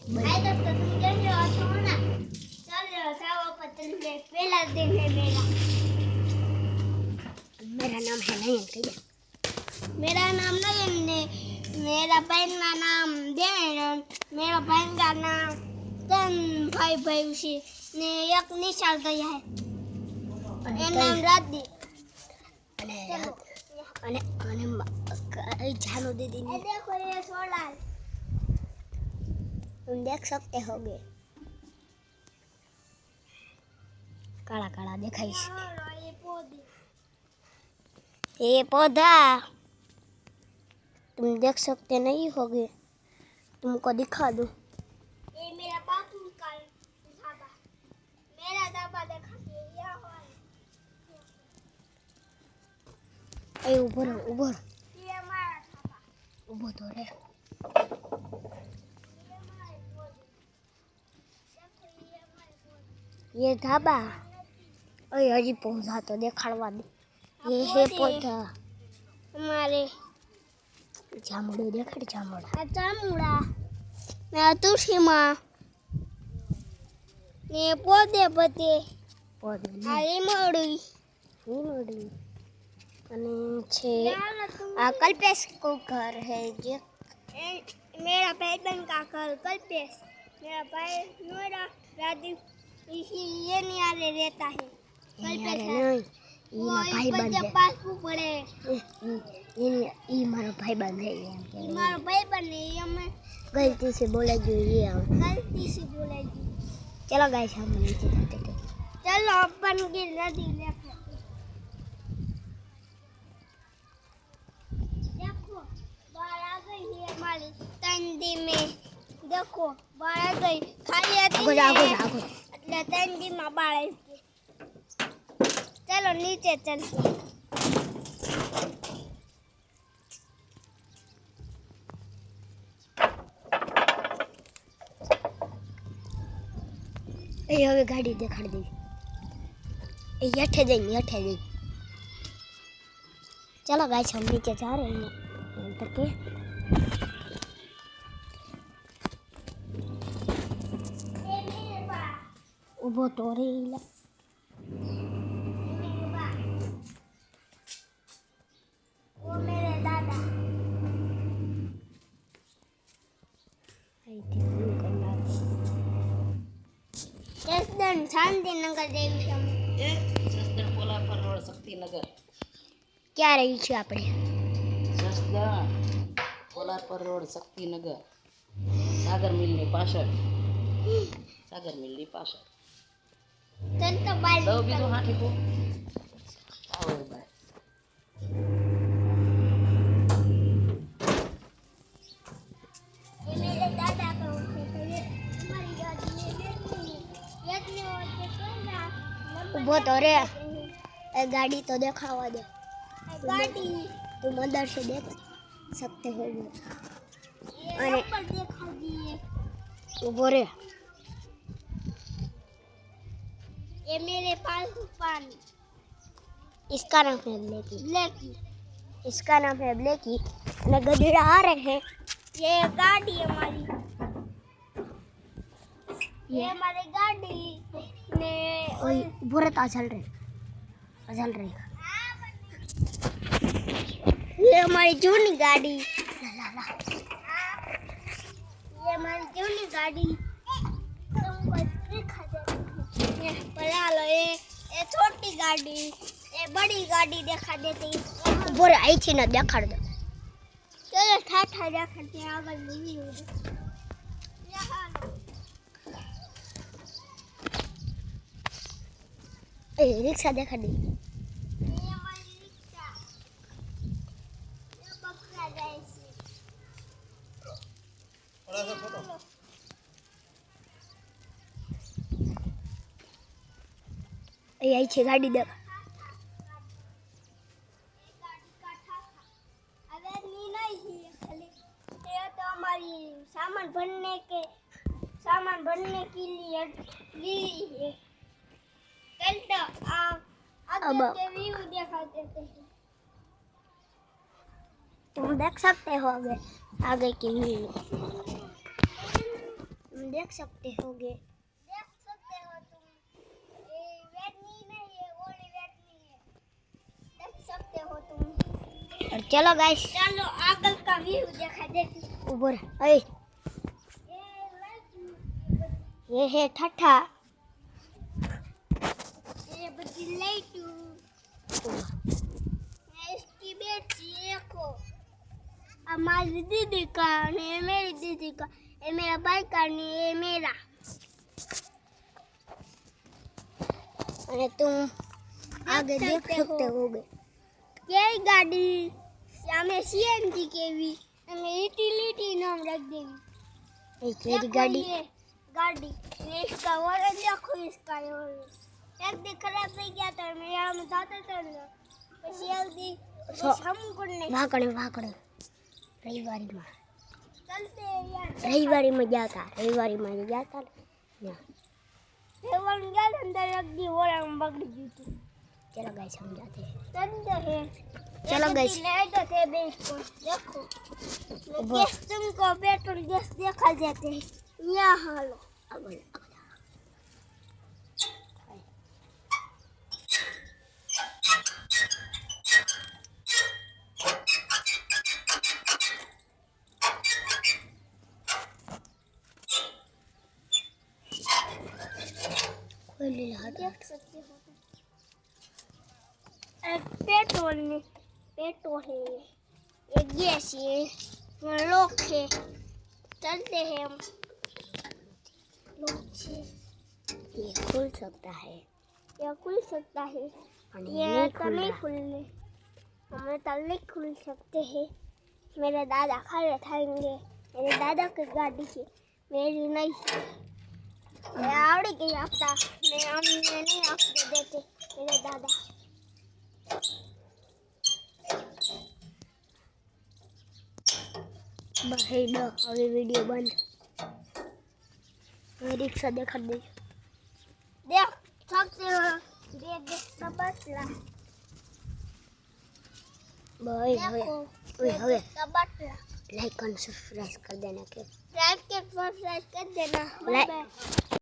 हाय दोस्तों, तुम कैसे हो? अच्छा हो ना? चलो सर्वप्रथम से पहला दिन है मेरा। मेरा नाम है नयन। कहिए। मेरा नाम नयन है। मेरा बहन का नाम देवेन। मेरा बहन का नाम तन भाई भाई उसी ने एक निशाल दिया है। એ નામ રાધી અને અને અને જાनो दीदी ये देखो ये सोलर तुम देख सकते होगे काला काला दिखाई ये पौधे ये पौधा तुम देख सकते नहीं होगे तुमको दिखा दूं ये मेरा बापू का ढाबा मेरा ढाबा देखा ये ए ऊपर ये हमारा ढाबा ऊपर तो रे ये हमारे पौधे देखो ये हमारे पौधे ये ढाबा ओए हजी पौधा तो देखाड़वा दे ये है पौधा हमारे जामुड़ो देखाड़ जामुड़ा जामुड़ा मैं तुलसी माँ ये पौधे पते पौधे हरी मोड़ी नीमड़ी અને છે આ કલ્પેશ કો ઘર है જે मेरा भाई बहन का घर कल्पेश मेरा भाई नोरा राजीव इसी ये नियारे रहता है कल्पेश है वो ભાઈ इस બંધ पास पड़े ई मारो भाई બંધ है हमारा भाई बहन है ये मैं गलती से बोला जो ये गलती से बोलेगी चलो गाइस हम नीचे जाते थे चलो अपन की नदी देखो देखो बाहर आ गई है हमारी तंदी में देखो बाहर आ गई खाली आगो आती એટલે તંદીમાં બાળ આવી चलो नीचे चलते ए હવે ગાડી દેખાડ દે ए हेठे जाइए चलो गाइस हम नीचे जा रहे हैं तक के उबो तो रे वो मेरे दादा आई थी फोन करना जसदन शांतिनगर देवी हम જસદણ પોલાપર રોડ શક્તિનગર क्या रही છે આપણે જસદણ પોલાપર રોડ શક્તિનગર સાગર મિલની પાછળ चल तो बाल દવ બીજું હાથી તું આવો ભાઈ ये मेरे दादा का होते तो ये हमारी गाड़ी ये देखने होते तो ना उबो तो रे ए गाड़ी तो दिखावा दे गाड़ी तुम अंदर से देख सकते हो ये अरे। ऊपर देखा दिए उबो रे ये मेरे पास पानी इसका नाम है ब्लैकी ब्लैकी इसका नाम है ब्लैकी અને ગધેડા आ रहे हैं ये गाड़ी हमारी ये हमारी गाड़ी ने ओए बुरत आ चल रहे ये हमारी जूनी गाड़ी ला ला ये हमारी जूनी गाड़ी तुमको दिखा देती ये बना लो ये छोटी गाड़ी ये बड़ी गाड़ी दिखा देती ઉભો રે અહીંથી ન દેખાડ દો चलो ठाठा दिखाते हैं अगर नहीं हो એ રિક્ષા દેખાડ દે ये हमारी रिक्शा ये बकरा जैसी એ અહીંથી ગાડી દેખા सामान भरने के लिए ली है कल तो अब के व्यू दिखा देते हैं तुम देख सकते हो आगे की व्यू देख सकते होगे। देख सकते हो तुम, ये वेटनी नहीं है, ओली वेटनी है, देख सकते हो तुम। और चलो गाइस चलो आगल का व्यू देखा देती। ऊपर अरे ये है ठट्ठा। ये बच्ची लाइटू, इसकी बेटी देखो, हमारी दीदी का, ये मेरी दीदी का, ये मेरा भाई का, ये मेरा। और तुम आगे देख सकते सकते हो। होगे। ये गाड़ी हमें सीएनजी के भी हमें यूटिलिटी नाम रख देगी। एक मेरी गाड़ी ये गाड़ी, ये इसका वॉलेट देखो, इसका वॉलेट एक दिन खराब नहीं गया था, मैं हम जाते थे ना, પછી जल्दी सो- हम करने વાકડે રવિવારીમાં चलते हैं यार। રવિવારીમાં ગયા હતા ને ત્યાં। सेवन गया अंदर रख दी, वो हम पकड़ दी थी। चलो गाइस हम जाते हैं। चलते हैं। चलो guys। ले तो थे बेच को देखो, उभो। गैस तुमको पेट्रोल गैस देखा जाते हैं यहाँ हालो। આગળ खोली हाथ देख सकते हो पेट्रोल है, पेट्रोल है, ये गैस है, ये लोग है, चलते हैं हम लोग से। ये खुल सकता है ये खुल सकता है, और ये नहीं तो खुल नहीं रहा। खुलने, हमें तो नहीं खुल सकते हैं। मेरे दादा खड़े खाएंगे, मेरे दादा की गाड़ी है, मेरी नहीं। मैं आवड़ी गई आपका, मैं हमने नहीं आपको देते मेरे दादा। भाई दो अभी वीडियो बंद। मैं रिक्शा देखा दे देख सकते हो, ये देखता बसला, भाई હવે देखो ओए ये હવે देखता बसला। लाइक और सब्सक्राइब कर देना के लाइक के सब्सक्राइब कर देना। Like bye bye.